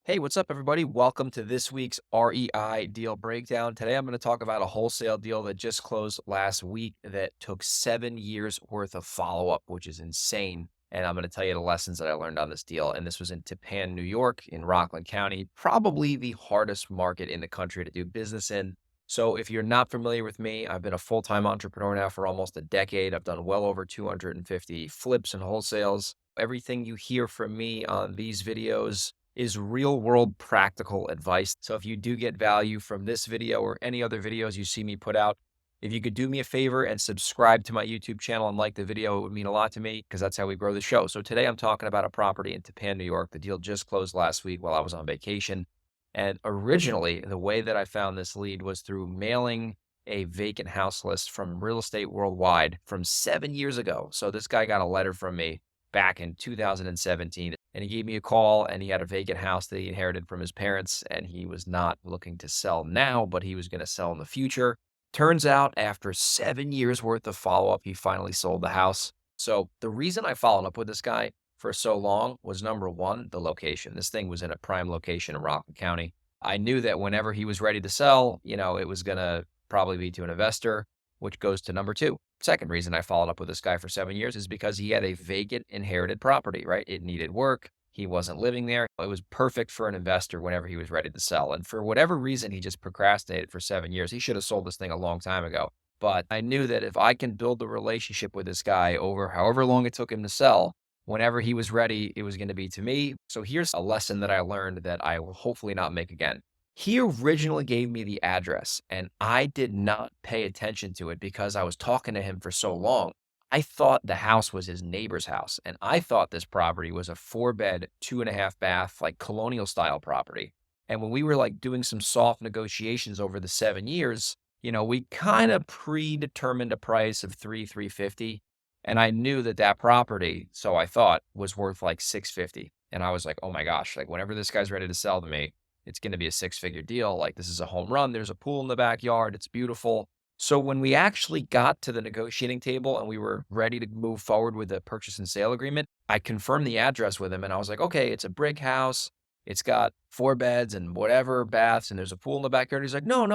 Hey, what's up, everybody? Welcome to this week's REI deal breakdown. Today, I'm going to talk about a wholesale deal that just closed last week that took 7 years worth of follow up, which is insane. And I'm going to tell you the lessons that I learned on this deal. And this was in Tappan, New York, in Rockland County, probably the hardest market in the country to do business in. So, if you're not familiar with me, I've been a full time entrepreneur now for almost a decade. I've done well over 250 flips and wholesales. Everything you hear from me on these videos is real world practical advice. So if you do get value from this video or any other videos you see me put out, if you could do me a favor and subscribe to my YouTube channel and like the video, it would mean a lot to me because that's how we grow the show. So today I'm talking about a property in Tappan, New York. The deal just closed last week while I was on vacation. And originally, the way that I found this lead was through mailing a vacant house list from Real Estate Worldwide from 7 years ago. So this guy got a letter from me back in 2017. And he gave me a call, and he had a vacant house that he inherited from his parents, and he was not looking to sell now, but he was going to sell in the future. Turns out after 7 years worth of follow-up, he finally sold the house. So the reason I followed up with this guy for so long was, number one, the location. This thing was in a prime location in Rockland County. I knew that whenever he was ready to sell, it was going to probably be to an investor, which goes to number two. Second reason I followed up with this guy for 7 years is because he had a vacant inherited property, right? It needed work. He wasn't living there. It was perfect for an investor whenever he was ready to sell. And for whatever reason, he just procrastinated for 7 years. He should have sold this thing a long time ago. But I knew that if I can build the relationship with this guy over however long it took him to sell, whenever he was ready, it was going to be to me. So here's a lesson that I learned that I will hopefully not make again. He originally gave me the address, and I did not pay attention to it because I was talking to him for so long. I thought the house was his neighbor's house, and I thought this property was a 4-bed, 2.5 bath, like colonial style property. And when we were like doing some soft negotiations over the 7 years, we kind of predetermined a price of 350. And I knew that that property, so I thought, was worth like 650. And I was like, oh my gosh, like whenever this guy's ready to sell to me, it's going to be a six-figure deal. Like, this is a home run. There's a pool in the backyard. It's beautiful. So when we actually got to the negotiating table and we were ready to move forward with the purchase and sale agreement, I confirmed the address with him, and I was like, okay, it's a brick house. It's got 4 beds and whatever baths, and there's a pool in the backyard. He's like, no,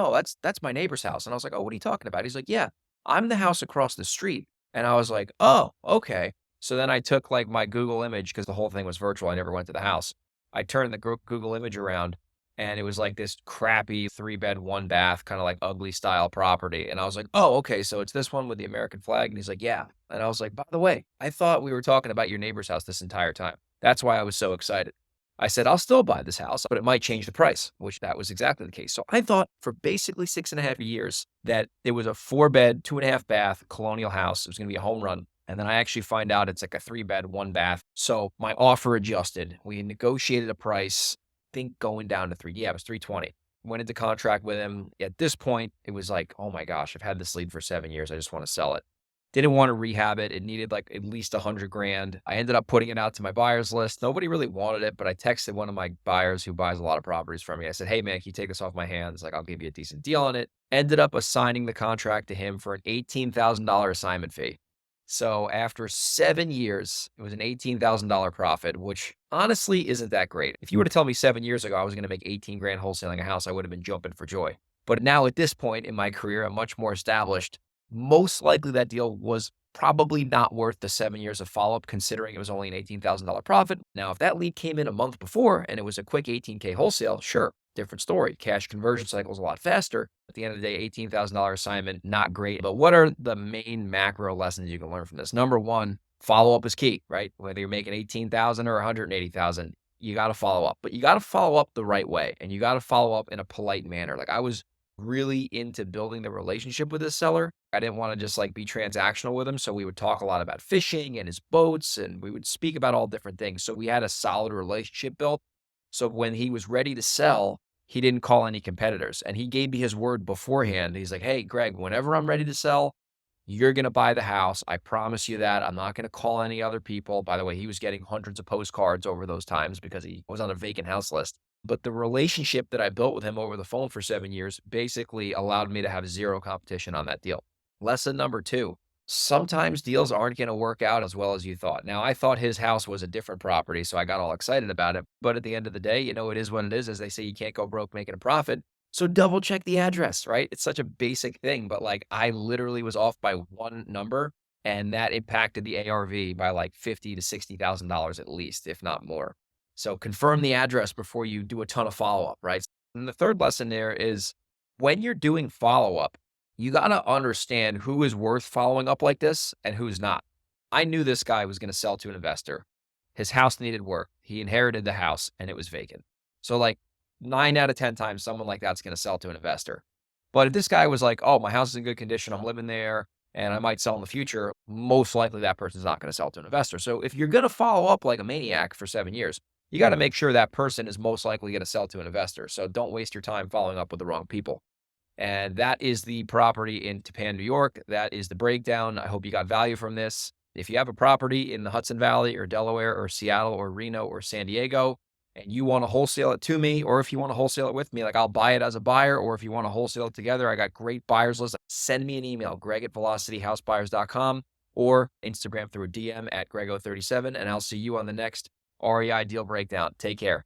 that's my neighbor's house. And I was like, oh, what are you talking about? He's like, yeah, I'm the house across the street. And I was like, oh, okay. So then I took like my Google image because the whole thing was virtual. I never went to the house. I turned the Google image around, and it was like this crappy 3-bed, 1 bath, kind of like ugly style property. And I was like, oh, okay. So it's this one with the American flag. And he's like, yeah. And I was like, by the way, I thought we were talking about your neighbor's house this entire time. That's why I was so excited. I said, I'll still buy this house, but it might change the price, which that was exactly the case. So I thought for basically 6.5 years that it was a 4-bed, 2.5 bath colonial house. It was going to be a home run. And then I actually find out it's like a 3-bed, 1 bath. So my offer adjusted. We negotiated a price, think going down to it was 320. Went into contract with him. At this point, it was like, oh my gosh, I've had this lead for 7 years. I just want to sell it. Didn't want to rehab it. It needed like at least 100 grand. I ended up putting it out to my buyers list. Nobody really wanted it, but I texted one of my buyers who buys a lot of properties from me. I said, hey man, can you take this off my hands? Like, I'll give you a decent deal on it. Ended up assigning the contract to him for an $18,000 assignment fee. So after 7 years, it was an $18,000 profit, which honestly isn't that great. If you were to tell me 7 years ago I was going to make 18 grand wholesaling a house, I would have been jumping for joy. But now at this point in my career, I'm much more established. Most likely that deal was probably not worth the 7 years of follow-up, considering it was only an $18,000 profit. Now, if that lead came in a month before and it was a quick 18K wholesale, sure, different story. Cash conversion cycle is a lot faster. At the end of the day, $18,000 assignment, not great. But what are the main macro lessons you can learn from this? Number one, follow-up is key, right? Whether you're making 18,000 or 180,000, you got to follow up. But you got to follow up the right way, and you got to follow up in a polite manner. Like, I was really into building the relationship with this seller. I didn't want to just like be transactional with him. So we would talk a lot about fishing and his boats, and we would speak about all different things. So we had a solid relationship built. So when he was ready to sell, he didn't call any competitors, and he gave me his word beforehand. He's like, hey, Greg, whenever I'm ready to sell, you're going to buy the house. I promise you that. I'm not going to call any other people. By the way, he was getting hundreds of postcards over those times because he was on a vacant house list. But the relationship that I built with him over the phone for 7 years basically allowed me to have zero competition on that deal. Lesson number two, Sometimes deals aren't going to work out as well as you thought. Now, I thought his house was a different property, so I got all excited about it. But at the end of the day, it is what it is. As they say, you can't go broke making a profit. So double check the address, right? It's such a basic thing, but like I literally was off by one number, and that impacted the ARV by like 50 to $60,000 at least, if not more. So confirm the address before you do a ton of follow up, right? And the third lesson there is when you're doing follow up, you got to understand who is worth following up like this and who's not. I knew this guy was going to sell to an investor. His house needed work. He inherited the house and it was vacant. So, like 9 out of 10 times, someone like that's going to sell to an investor. But if this guy was like, oh, my house is in good condition, I'm living there, and I might sell in the future, most likely that person's not going to sell to an investor. So, if you're going to follow up like a maniac for 7 years, you got to make sure that person is most likely going to sell to an investor. So, don't waste your time following up with the wrong people. And that is the property in Tappan, New York. That is the breakdown. I hope you got value from this. If you have a property in the Hudson Valley or Delaware or Seattle or Reno or San Diego, and you want to wholesale it to me, or if you want to wholesale it with me, like I'll buy it as a buyer, or if you want to wholesale it together, I got great buyers list. Send me an email, greg@velocityhousebuyers.com, or Instagram through a DM at grego37, and I'll see you on the next REI deal breakdown. Take care.